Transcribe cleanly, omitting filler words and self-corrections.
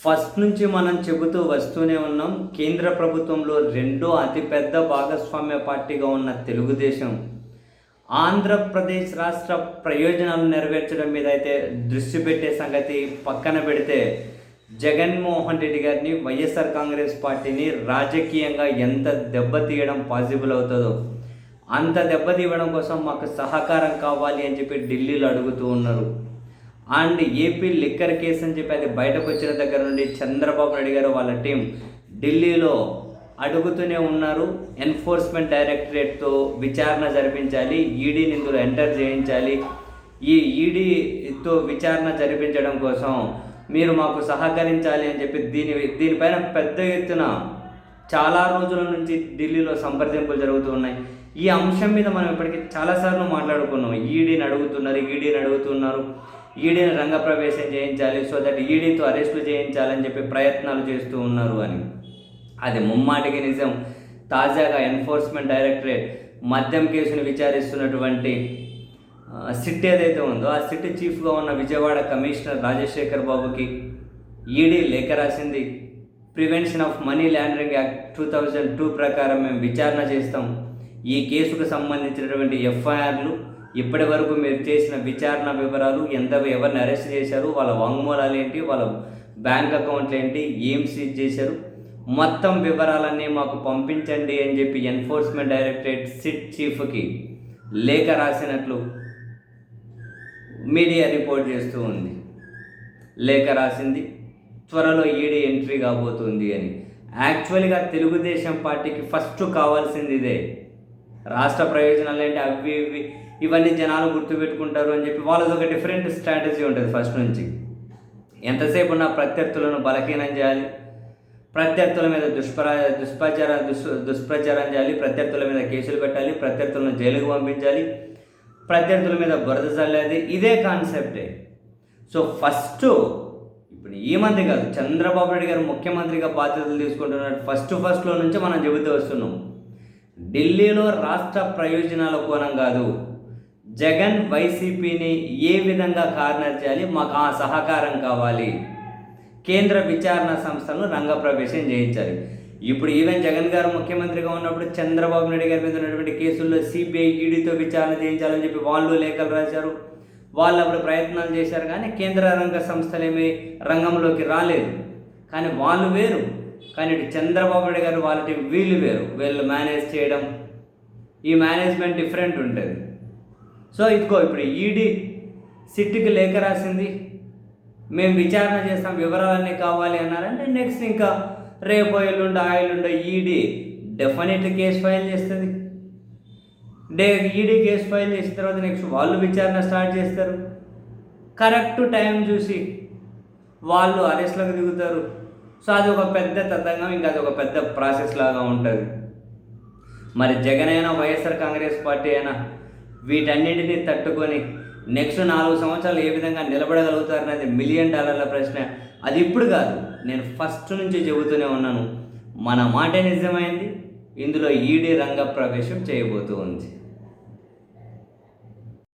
First నుంచి మనం చెబుతూ వస్తూనే ఉన్నాం. కేంద్ర ప్రభుత్వంలో రెండో అతిపెద్ద భాగస్వామ్య పార్టీగా ఉన్న తెలుగుదేశం ఆంధ్రప్రదేశ్ రాష్ట్ర ప్రయోజనాలు నెరవేర్చడం మీద అయితే దృష్టి పెట్టే సంగతి పక్కన పెడితే, జగన్మోహన్ రెడ్డి గారిని, వైఎస్ఆర్ కాంగ్రెస్ పార్టీని రాజకీయంగా ఎంత దెబ్బతీయడం పాసిబుల్ అవుతుందో అంత దెబ్బతీయడం కోసం మాకు సహకారం కావాలి అని చెప్పి ఢిల్లీలో అడుగుతూ ఉన్నారు. అండ్ ఏపీ లిక్కర్ కేసు అని చెప్పి అది బయటకు వచ్చిన దగ్గర నుండి చంద్రబాబు నాయుడు గారు వాళ్ళ టీం ఢిల్లీలో అడుగుతూనే ఉన్నారు. ఎన్ఫోర్స్మెంట్ డైరెక్టరేట్తో విచారణ జరిపించాలి, ఈడీని ఇందులో ఎంటర్ చేయించాలి. ఈ ఈడీతో విచారణ జరిపించడం కోసం మీరు మాకు సహకరించాలి అని చెప్పి దీనిపైన పెద్ద ఎత్తున చాలా రోజుల నుంచి ఢిల్లీలో సంప్రదింపులు జరుగుతూ ఉన్నాయి. ఈ అంశం మీద మనం ఇప్పటికీ చాలాసార్లు మాట్లాడుకున్నాం. ఈడీని అడుగుతున్నారు, ఈడీని రంగప్రవేశం చేయించాలి, సో దట్ ఈడీతో అరెస్టులు చేయించాలని చెప్పి ప్రయత్నాలు చేస్తూ ఉన్నారు అని. అది ముమ్మాటికి నిజం. తాజాగా ఎన్ఫోర్స్మెంట్ డైరెక్టరేట్ మద్యం కేసును విచారిస్తున్నటువంటి సిట్ ఏదైతే ఉందో ఆ సిట్ చీఫ్గా ఉన్న విజయవాడ కమిషనర్ రాజశేఖర్ బాబుకి ఈడీ లేఖ రాసింది. Prevention of money laundering act 2002 ప్రకారం మేము విచారణ చేస్తాం. ఈ కేసుకు సంబంధించినటువంటి ఎఫ్ఐఆర్లు, ఇప్పటి వరకు మీరు చేసిన విచారణ వివరాలు, ఎవరిని అరెస్ట్ చేశారు, వాళ్ళ వాంగ్మూలాలు ఏంటి, వాళ్ళ బ్యాంక్ అకౌంట్లు ఏంటి, ఏం సీజ్ చేశారు, మొత్తం వివరాలన్నీ మాకు పంపించండి అని చెప్పి ఎన్ఫోర్స్మెంట్ డైరెక్టరేట్ సిట్ చీఫ్కి లేఖ రాసినట్లు మీడియా రిపోర్ట్ చేస్తూ ఉంది. లేఖ రాసింది, త్వరలో ఈడీ ఎంట్రీ కాబోతుంది అని. యాక్చువల్గా తెలుగుదేశం పార్టీకి ఫస్ట్ కావాల్సింది ఇదే. రాష్ట్ర ప్రయోజనాలు ఏంటి, అవి ఇవన్నీ జనాలు గుర్తుపెట్టుకుంటారు అని చెప్పి వాళ్ళది ఒక డిఫరెంట్ స్ట్రాటజీ ఉంటుంది ఫస్ట్ నుంచి. ఎంతసేపు ఉన్న ప్రత్యర్థులను బలహీనం చేయాలి, ప్రత్యర్థుల మీద దుష్ప్రచారం చేయాలి, ప్రత్యర్థుల మీద కేసులు పెట్టాలి, ప్రత్యర్థులను జైలుకు పంపించాలి, ప్రత్యర్థుల మీద బురద చల్లేది, ఇదే కాన్సెప్టే. సో ఇప్పుడు ఈ మంది కాదు, చంద్రబాబు నాయుడు గారు ముఖ్యమంత్రిగా బాధ్యతలు తీసుకుంటున్న ఫస్ట్లో నుంచి మనం చెబుతూ వస్తున్నాం. ఢిల్లీలో రాష్ట్ర ప్రయోజనాల కోణం కాదు, జగన్ వైసీపీని ఏ విధంగా కార్నర్ చేయాలి, మాకు ఆ సహకారం కావాలి, కేంద్ర విచారణ సంస్థలను రంగప్రవేశం చేయించాలి. ఇప్పుడు ఈవెన్ జగన్ గారు ముఖ్యమంత్రిగా ఉన్నప్పుడు చంద్రబాబు నాయుడు గారి మీద ఉన్నటువంటి కేసుల్లో సిబిఐ ఈడీతో విచారణ చేయించాలని చెప్పి వాళ్ళు లేఖలు రాశారు. వాళ్ళు అప్పుడు ప్రయత్నాలు చేశారు, కానీ కేంద్ర రంగ సంస్థలేమీ రంగంలోకి రాలేదు. కానీ వాళ్ళు వేరు, కానీ ఇటు చంద్రబాబు నాయుడు గారు వాళ్ళ టీం వీళ్ళు వేరు. వీళ్ళు మేనేజ్ చేయడం, ఈ మేనేజ్మెంట్ డిఫరెంట్ ఉంటుంది. సో ఇప్పుడు ఈడీ సిట్కి లేఖ రాసింది, మేము విచారణ చేస్తాం, వివరాలన్నీ కావాలి అన్నారంటే నెక్స్ట్ ఇంకా రేపు ఎల్లుండో ఈడీ డెఫినెట్ కేసు ఫైల్ చేస్తుంది. ఈడీ కేసు ఫైల్ చేసిన తర్వాత నెక్స్ట్ వాళ్ళు విచారణ స్టార్ట్ చేస్తారు. కరెక్ట్ టైం చూసి వాళ్ళు అరెస్ట్లకు దిగుతారు. సో అది ఒక పెద్ద తతంగం, ఇంకా అది ఒక పెద్ద ప్రాసెస్ లాగా ఉంటుంది. మరి జగన్ అయినా, వైఎస్ఆర్ కాంగ్రెస్ పార్టీ అయినా వీటన్నింటినీ తట్టుకొని నెక్స్ట్ 4 సంవత్సరాలు ఏ విధంగా నిలబడగలుగుతారనేది $1 మిలియన్ ప్రశ్న. అది ఇప్పుడు కాదు, నేను ఫస్ట్ నుంచి చెబుతూనే ఉన్నాను. మన మాట నిజమైంది, ఇందులో ఈడీ రంగ ప్రవేశం చేయబోతూ ఉంది.